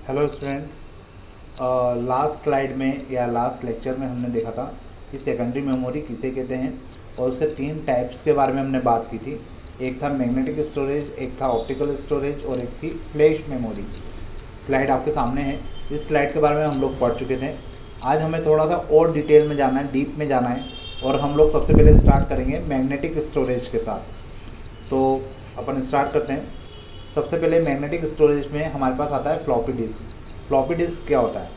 Hello student. Last slide में या last lecture में हमने देखा था कि सेकेंडरी मेमोरी किसे कहते हैं और उसके तीन टाइप्स के बारे में हमने बात की थी। एक था मैग्नेटिक स्टोरेज, एक था ऑप्टिकल स्टोरेज और एक थी फ्लैश मेमोरी। स्लाइड आपके सामने है। इस स्लाइड के बारे में हम लोग पढ़ चुके थे। आज हमें थोड़ा सा और डिटेल में जाना है, डीप में जाना है, और हम लोग सबसे पहले स्टार्ट करेंगे मैग्नेटिक स्टोरेज के साथ। तो अपन स्टार्ट करते हैं। सबसे पहले मैग्नेटिक स्टोरेज में हमारे पास आता है फ्लॉपी डिस्क। फ्लॉपी डिस्क क्या होता है?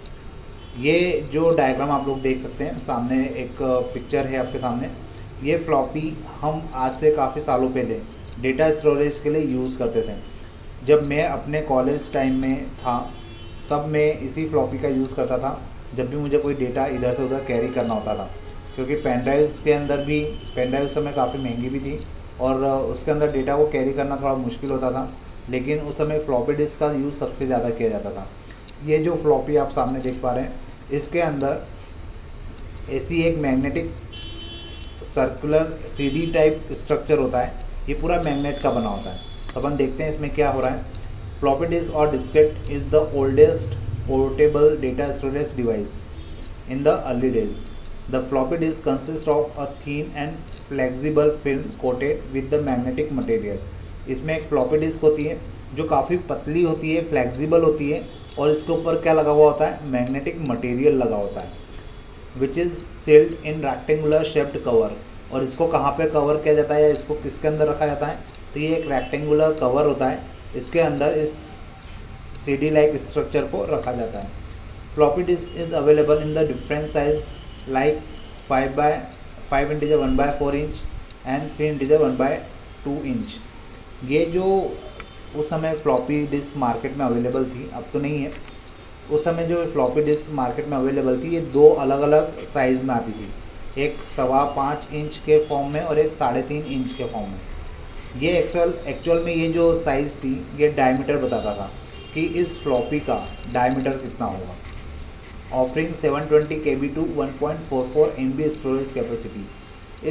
ये जो डायग्राम आप लोग देख सकते हैं सामने, एक पिक्चर है आपके सामने। ये फ्लॉपी हम आज से काफ़ी सालों पहले डेटा स्टोरेज के लिए यूज़ करते थे। जब मैं अपने कॉलेज टाइम में था तब मैं इसी फ्लॉपी का यूज़ करता था जब भी मुझे कोई डेटा इधर से उधर कैरी करना होता था, क्योंकि पेन ड्राइव्स के अंदर भी, पेन ड्राइव उस समय काफ़ी महंगी भी थी और उसके अंदर डेटा को कैरी करना थोड़ा मुश्किल होता था। लेकिन उस समय फ्लॉपी डिस्क का यूज़ सबसे ज़्यादा किया जाता था। ये जो फ्लॉपी आप सामने देख पा रहे हैं, इसके अंदर ऐसी एक magnetic circular CD type structure होता है। ये पूरा मैग्नेट का बना होता है। तो अपन देखते हैं इसमें क्या हो रहा है। फ्लॉपी डिस्क और Diskit is the oldest portable data storage device in the early days. The floppy disk consists of a thin and flexible film coated with the magnetic material. इसमें एक फ्लॉपी डिस्क होती है जो काफ़ी पतली होती है, फ्लेक्सिबल होती है, और इसके ऊपर क्या लगा हुआ होता है? मैग्नेटिक मटेरियल लगा होता है, which is sealed in rectangular shaped cover. और इसको कहाँ पे कवर किया जाता है या इसको किसके अंदर रखा जाता है? तो ये एक रेक्टेंगुलर कवर होता है, इसके अंदर इस सीडी लाइक स्ट्रक्चर को रखा जाता है। Floppy disk is available in the different size like 5 integer 1/4 inch and 3 integer 1/2 inch। ये जो उस समय फ्लॉपी डिस्क मार्केट में अवेलेबल थी, अब तो नहीं है, उस समय जो फ्लॉपी डिस्क मार्केट में अवेलेबल थी ये दो अलग अलग साइज़ में आती थी। एक 5.25 इंच के फॉर्म में और एक 3.5 इंच के फॉर्म में। ये एक्चुअल में ये जो साइज़ थी ये डायमीटर बताता था कि इस फ्लॉपी का डायमीटर कितना होगा। Offering 720 KB to 1.44 MB storage capacity.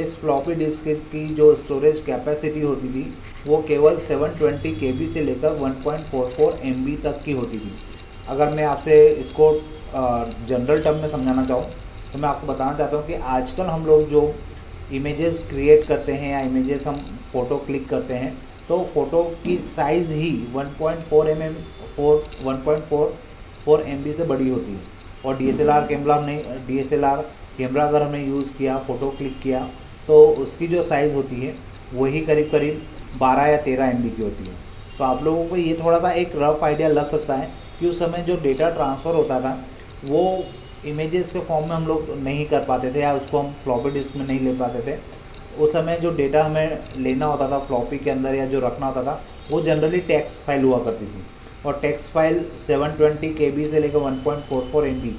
इस फ्लॉपी डिस्क की जो स्टोरेज कैपेसिटी होती थी वो केवल 720 KB से लेकर 1.44 MB तक की होती थी। अगर मैं आपसे इसको जनरल टर्म में समझाना चाहूँ तो मैं आपको बताना चाहता हूँ कि आजकल हम लोग जो इमेजेस क्रिएट करते हैं या इमेजेस हम फ़ोटो क्लिक करते हैं तो फ़ोटो की साइज़ ही 1.44 MB से बड़ी होती है। और DSLR कैमरा अगर हमने यूज़ किया, फ़ोटो क्लिक किया, तो उसकी जो साइज़ होती है वही करीब 12 या 13 MB की होती है। तो आप लोगों को ये थोड़ा सा एक रफ़ आइडिया लग सकता है कि उस समय जो डेटा ट्रांसफ़र होता था वो इमेजेस के फॉर्म में हम लोग नहीं कर पाते थे या उसको हम फ्लॉपी डिस्क में नहीं ले पाते थे। उस समय जो डेटा हमें लेना होता था फ्लॉपी के अंदर या जो रखना होता था वो जनरली टेक्स्ट फाइल हुआ करती थी। और टेक्स्ट फाइल 720 KB से लेकर 1.44 MB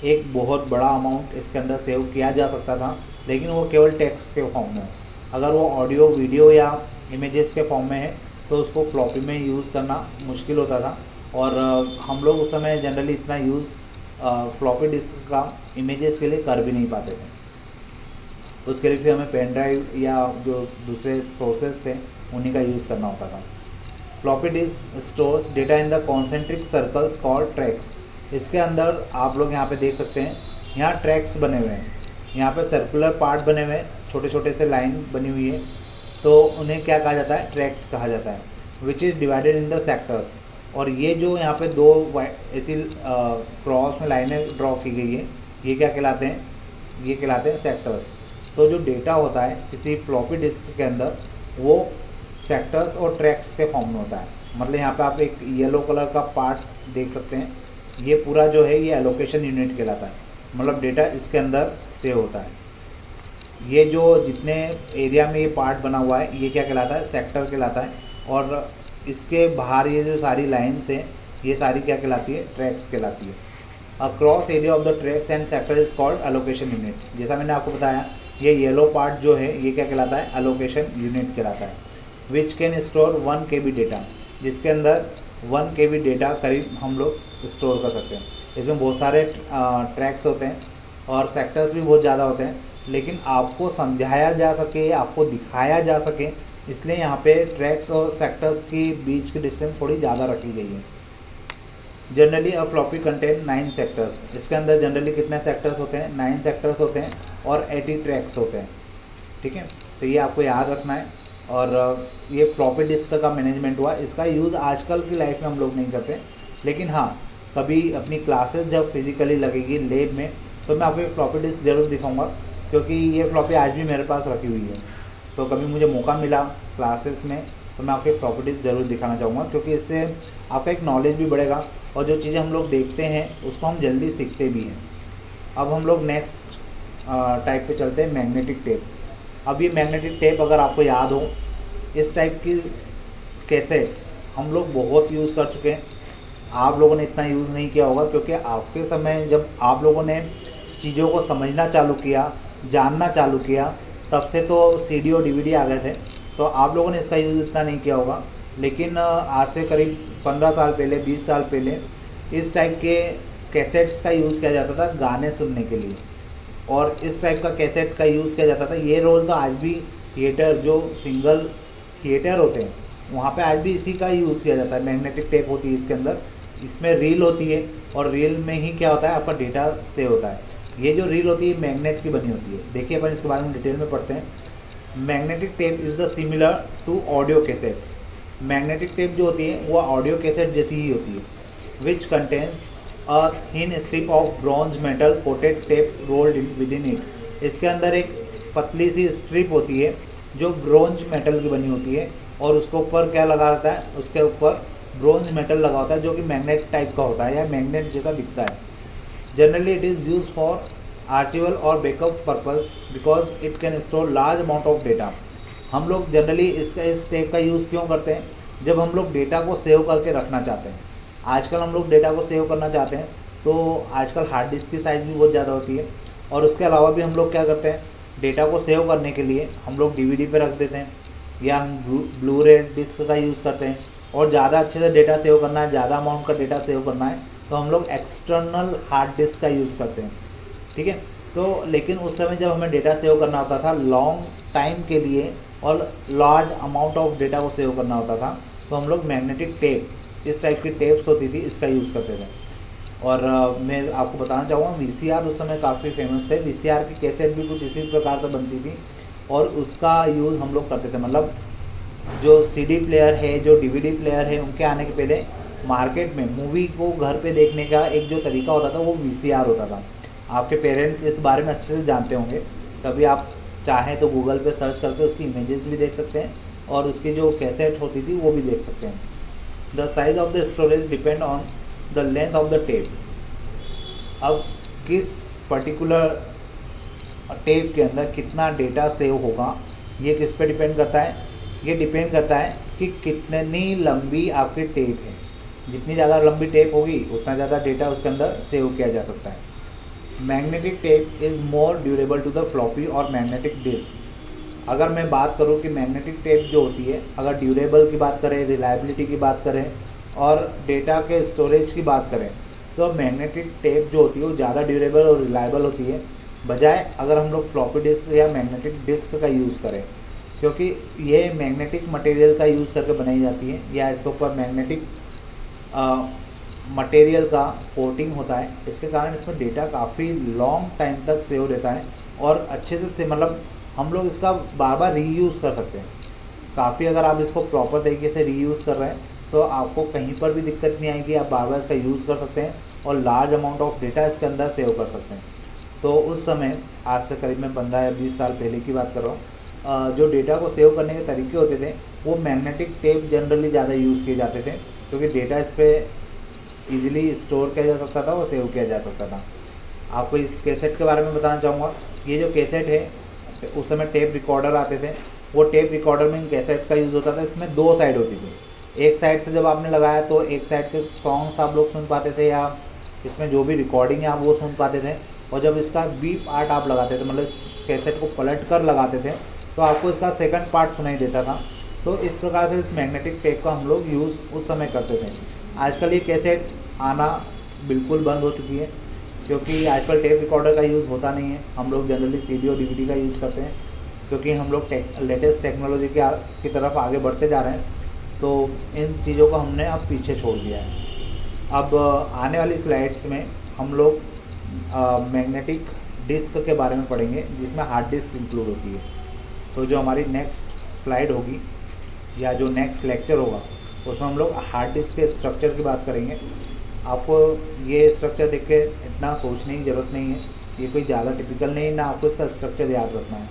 एक बहुत बड़ा अमाउंट इसके अंदर सेव किया जा सकता था, लेकिन वो केवल टेक्स्ट के फॉर्म में। अगर वो ऑडियो, वीडियो या इमेजेस के फॉर्म में है तो उसको फ्लॉपी में यूज़ करना मुश्किल होता था। और हम लोग उस समय जनरली इतना यूज़ फ्लॉपी डिस्क का इमेजेस के लिए कर भी नहीं पाते थे। उसके लिए फिर हमें पेन ड्राइव या जो दूसरे सोर्सेज थे उन्हीं का यूज़ करना होता था। Floppy disk stores data in the concentric circles called tracks. इसके अंदर आप लोग यहाँ पे देख सकते हैं, यहाँ ट्रैक्स बने हुए हैं, यहाँ पे सर्कुलर पार्ट बने हुए हैं, छोटे छोटे से लाइन बनी हुई है, तो उन्हें क्या कहा जाता है? ट्रैक्स कहा जाता है, which is divided in the sectors. और ये जो यहाँ पे दो ऐसी क्रॉस में लाइनें ड्रॉ की गई है, ये क्या कहलाते हैं? ये कहलाते हैं सेक्टर्स। तो जो डेटा होता है किसी फ्लॉपी डिस्क के अंदर वो सेक्टर्स और ट्रैक्स के फॉर्म में होता है। मतलब यहाँ पे आप एक येलो कलर का पार्ट देख सकते हैं, ये पूरा जो है ये एलोकेशन यूनिट कहलाता है, मतलब डेटा इसके अंदर सेव होता है। ये जो जितने एरिया में ये पार्ट बना हुआ है ये क्या कहलाता है? सेक्टर कहलाता है। और इसके बाहर ये जो सारी लाइन्स हैं ये सारी क्या कहलाती है? ट्रैक्स कहलाती है। Across area of the tracks and sector is called allocation unit. जैसा मैंने आपको बताया ये येलो पार्ट जो है ये क्या कहलाता है? एलोकेशन यूनिट कहलाता है। Which can store 1 KB data, जिसके अंदर 1 KB डेटा करीब हम लोग स्टोर कर सकते हैं। इसमें बहुत सारे ट्रैक्स होते हैं और सेक्टर्स भी बहुत ज़्यादा होते हैं, लेकिन आपको समझाया जा सके, आपको दिखाया जा सके, इसलिए यहाँ पे ट्रैक्स और सेक्टर्स के बीच की डिस्टेंस थोड़ी ज़्यादा रखी गई है। जनरली अ फ्लॉपी कंटेन 9 सेक्टर्स। इसके अंदर जनरली कितने सेक्टर्स होते हैं? 9 सेक्टर्स होते हैं और 80 ट्रैक्स होते हैं। ठीक है, तो ये आपको याद रखना है। और ये फ्लॉपी डिस्क का मैनेजमेंट हुआ। इसका यूज़ आजकल की लाइफ में हम लोग नहीं करते, लेकिन हाँ कभी अपनी क्लासेस जब फिजिकली लगेगी लैब में तो मैं आपको एक फ्लॉपी डिस्क ज़रूर दिखाऊंगा, क्योंकि ये फ्लॉपी आज भी मेरे पास रखी हुई है। तो कभी मुझे मौका मिला क्लासेस में तो मैं आपको एक फ्लॉपी डिस्क ज़रूर दिखाना चाहूँगा, क्योंकि इससे आपका एक नॉलेज भी बढ़ेगा और जो चीज़ें हम लोग देखते हैं उसको हम जल्दी सीखते भी हैं। अब हम लोग नेक्स्ट टाइप पे चलते हैं, मैग्नेटिक टेप। अब ये मैग्नेटिक टेप अगर आपको याद हो, इस टाइप की कैसेट्स हम लोग बहुत यूज़ कर चुके हैं। आप लोगों ने इतना यूज़ नहीं किया होगा, क्योंकि आपके समय जब आप लोगों ने चीज़ों को समझना चालू किया, जानना चालू किया, तब से तो सीडी और डीवीडी आ गए थे, तो आप लोगों ने इसका यूज़ इतना नहीं किया होगा। लेकिन आज से करीब 15 साल पहले, 20 साल पहले इस टाइप के कैसेट्स का यूज़ किया जाता था गाने सुनने के लिए, और इस टाइप का कैसेट का यूज़ किया जाता था। ये रोल तो आज भी थिएटर, जो सिंगल थिएटर होते हैं वहाँ पे आज भी इसी का यूज़ किया जाता है। मैग्नेटिक टेप होती है इसके अंदर, इसमें रील होती है और रील में ही क्या होता है, आपका डेटा सेव होता है। ये जो रील होती है मैग्नेट की बनी होती है। देखिए अपन इसके बारे में डिटेल में पढ़ते हैं। Magnetic tape is the similar to audio cassettes. Magnetic tape जो होती है वो ऑडियो कैसेट जैसी ही होती है, which contains a thin strip of bronze metal coated tape rolled with in it. इसके अंदर एक पतली सी स्ट्रिप होती है जो ब्रॉन्ज मेटल की बनी होती है, और उसके ऊपर क्या लगा रहता है, उसके ऊपर ब्रॉन्ज मेटल लगा होता है जो कि मैग्नेट टाइप का होता है या मैग्नेट जैसा दिखता है। Generally it is use for archival और backup purpose because it can store large amount of data. हम लोग जनरली इस टेप का यूज़ क्यों करते हैं? जब हम लोग डेटा को सेव करके रखना चाहते हैं। आजकल हम लोग डेटा को सेव करना चाहते हैं, तो आजकल हार्ड डिस्क की साइज़ भी बहुत ज़्यादा होती है, और उसके अलावा भी हम लोग क्या करते हैं, डेटा को सेव करने के लिए हम लोग डीवीडी पे रख देते हैं, या हम ब्लू रे डिस्क का यूज़ करते हैं। और ज़्यादा अच्छे से डेटा सेव करना है, ज़्यादा अमाउंट का डेटा सेव करना है, तो हम लोग एक्सटर्नल हार्ड डिस्क का यूज़ करते हैं। ठीक है, तो लेकिन उस समय जब हमें डेटा सेव करना होता था लॉन्ग टाइम के लिए और लार्ज अमाउंट ऑफ डेटा को सेव करना होता था, तो हम लोग मैग्नेटिक टेप, इस टाइप की टेप्स होती थी, इसका यूज़ करते थे। और मैं आपको बताना चाहूँगा वीसीआर उस समय काफ़ी फेमस थे। वीसीआर की कैसेट भी कुछ इसी प्रकार से बनती थी और उसका यूज़ हम लोग करते थे। मतलब जो सीडी प्लेयर है, जो डीवीडी प्लेयर है, उनके आने के पहले मार्केट में मूवी को घर पे देखने का एक जो तरीका होता था वो वीसीआर होता था। आपके पेरेंट्स इस बारे में अच्छे से जानते होंगे, कभी आप चाहें तो गूगल पे सर्च करके उसकी इमेजेस भी देख सकते हैं और उसकी जो कैसेट होती थी वो भी देख सकते हैं। The size of the storage depend on the length of the tape. अब किस पर्टिकुलर टेप के अंदर कितना डेटा सेव होगा ये किस पे डिपेंड करता है? ये डिपेंड करता है कि कितनी लंबी आपकी टेप है। जितनी ज़्यादा लंबी टेप होगी उतना ज़्यादा डेटा उसके अंदर सेव किया जा सकता है। Magnetic tape is more durable to the floppy और मैग्नेटिक डिस्क। अगर मैं बात करूँ कि मैग्नेटिक टेप जो होती है, अगर ड्यूरेबल की बात करें, रिलायबिलिटी की बात करें और डेटा के स्टोरेज की बात करें, तो मैग्नेटिक टेप जो होती है वो ज़्यादा ड्यूरेबल और रिलायबल होती है, बजाय अगर हम लोग फ्लॉपी डिस्क या मैग्नेटिक डिस्क का यूज़ करें, क्योंकि ये मैग्नेटिक मटेरियल का यूज़ करके बनाई जाती है या इसके ऊपर मैग्नेटिक मटेरियल का कोटिंग होता है। इसके कारण इसमें डेटा काफ़ी लॉन्ग टाइम तक सेव रहता है और अच्छे से मतलब हम लोग इसका बार बार रीयूज़ कर सकते हैं। काफ़ी अगर आप इसको प्रॉपर तरीके से रीयूज़ कर रहे हैं तो आपको कहीं पर भी दिक्कत नहीं आएगी, आप बार बार इसका यूज़ कर सकते हैं और लार्ज अमाउंट ऑफ डेटा इसके अंदर सेव कर सकते हैं। तो उस समय आज से करीब मैं 15 या 20 साल पहले की बात कर रहा हूँ, जो डेटा को सेव करने के तरीके होते थे वो मैग्नेटिक टेप जनरली ज़्यादा यूज़ किए जाते थे, क्योंकि डेटा इस पर ईजिली स्टोर किया जा सकता था और सेव किया जा सकता था। आपको इस कैसेट के बारे में बताना चाहूँगा। ये जो कैसेट है उस समय टेप रिकॉर्डर आते थे, वो टेप रिकॉर्डर में इन कैसेट का यूज़ होता था। इसमें 2 साइड होती थी। एक साइड से जब आपने लगाया तो एक साइड के सॉन्ग्स आप लोग सुन पाते थे या इसमें जो भी रिकॉर्डिंग है आप वो सुन पाते थे, और जब इसका बी पार्ट आप लगाते थे, मतलब इस कैसेट को पलट कर लगाते थे, तो आपको इसका सेकंड पार्ट सुनाई देता था। तो इस प्रकार से इस मैग्नेटिक टेप का हम लोग यूज़ उस समय करते थे। आजकल ये कैसेट आना बिल्कुल बंद हो चुकी है, क्योंकि आजकल टेप रिकॉर्डर का यूज़ होता नहीं है। हम लोग जनरली सीडी और डीवीडी का यूज़ करते हैं, क्योंकि हम लोग लेटेस्ट टेक्नोलॉजी की तरफ आगे बढ़ते जा रहे हैं, तो इन चीज़ों को हमने अब पीछे छोड़ दिया है। अब आने वाली स्लाइड्स में हम लोग मैग्नेटिक डिस्क के बारे में पढ़ेंगे, जिसमें हार्ड डिस्क इंक्लूड होती है। तो जो हमारी नेक्स्ट स्लाइड होगी या जो नेक्स्ट लेक्चर होगा उसमें हम लोग हार्ड डिस्क के स्ट्रक्चर की बात करेंगे। आपको ये स्ट्रक्चर देख के इतना सोचने की ज़रूरत नहीं है, ये कोई ज़्यादा टिपिकल नहीं, ना आपको इसका स्ट्रक्चर याद रखना है।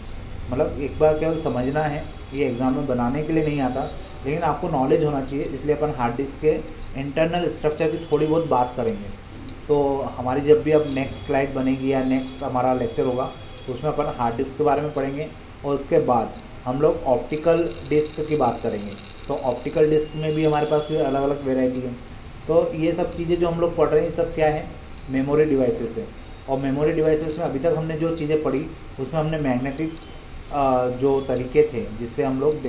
मतलब एक बार केवल समझना है, ये एग्ज़ाम में बनाने के लिए नहीं आता, लेकिन आपको नॉलेज होना चाहिए। इसलिए अपन हार्ड डिस्क के इंटरनल स्ट्रक्चर की थोड़ी बहुत बात करेंगे। तो हमारी जब भी अब नेक्स्ट स्लाइड बनेगी या नेक्स्ट हमारा लेक्चर होगा तो उसमें अपन हार्ड डिस्क के बारे में पढ़ेंगे, और उसके बाद हम लोग ऑप्टिकल डिस्क की बात करेंगे। तो ऑप्टिकल डिस्क में भी हमारे पास अलग अलग वेराइटी है। तो ये सब चीज़ें जो हम लोग पढ़ रहे हैं, सब क्या है, मेमोरी डिवाइसेस है। और मेमोरी डिवाइसेस में अभी तक हमने जो चीज़ें पढ़ी उसमें हमने मैग्नेटिक जो तरीके थे जिससे हम लोग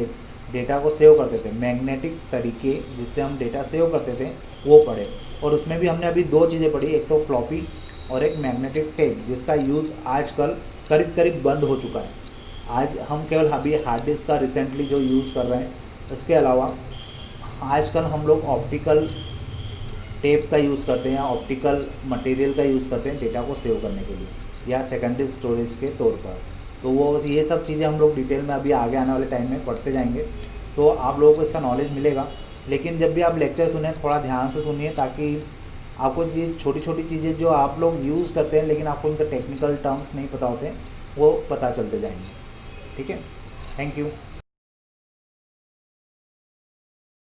डेटा को सेव करते थे, मैग्नेटिक तरीके जिससे हम डेटा सेव करते थे वो पढ़े। और उसमें भी हमने अभी दो चीज़ें पढ़ी, एक तो फ्लॉपी और एक मैग्नेटिक टेप, जिसका यूज़ आजकल करीब करीब बंद हो चुका है। आज हम केवल अभी हार्ड डिस्क का रिसेंटली जो यूज़ कर रहे हैं। इसके अलावा आजकल हम लोग ऑप्टिकल टेप का यूज़ करते हैं या ऑप्टिकल मटेरियल का यूज़ करते हैं डेटा को सेव करने के लिए या सेकेंडरी स्टोरेज के तौर पर। तो वो ये सब चीज़ें हम लोग डिटेल में अभी आगे आने वाले टाइम में पढ़ते जाएंगे, तो आप लोगों को इसका नॉलेज मिलेगा। लेकिन जब भी आप लेक्चर सुने थोड़ा ध्यान से सुनिए, ताकि आपको ये छोटी छोटी चीज़ें जो आप लोग यूज़ करते हैं लेकिन आपको उनके टेक्निकल टर्म्स नहीं पता होते, वो पता चलते जाएंगे। ठीक है, थैंक यू।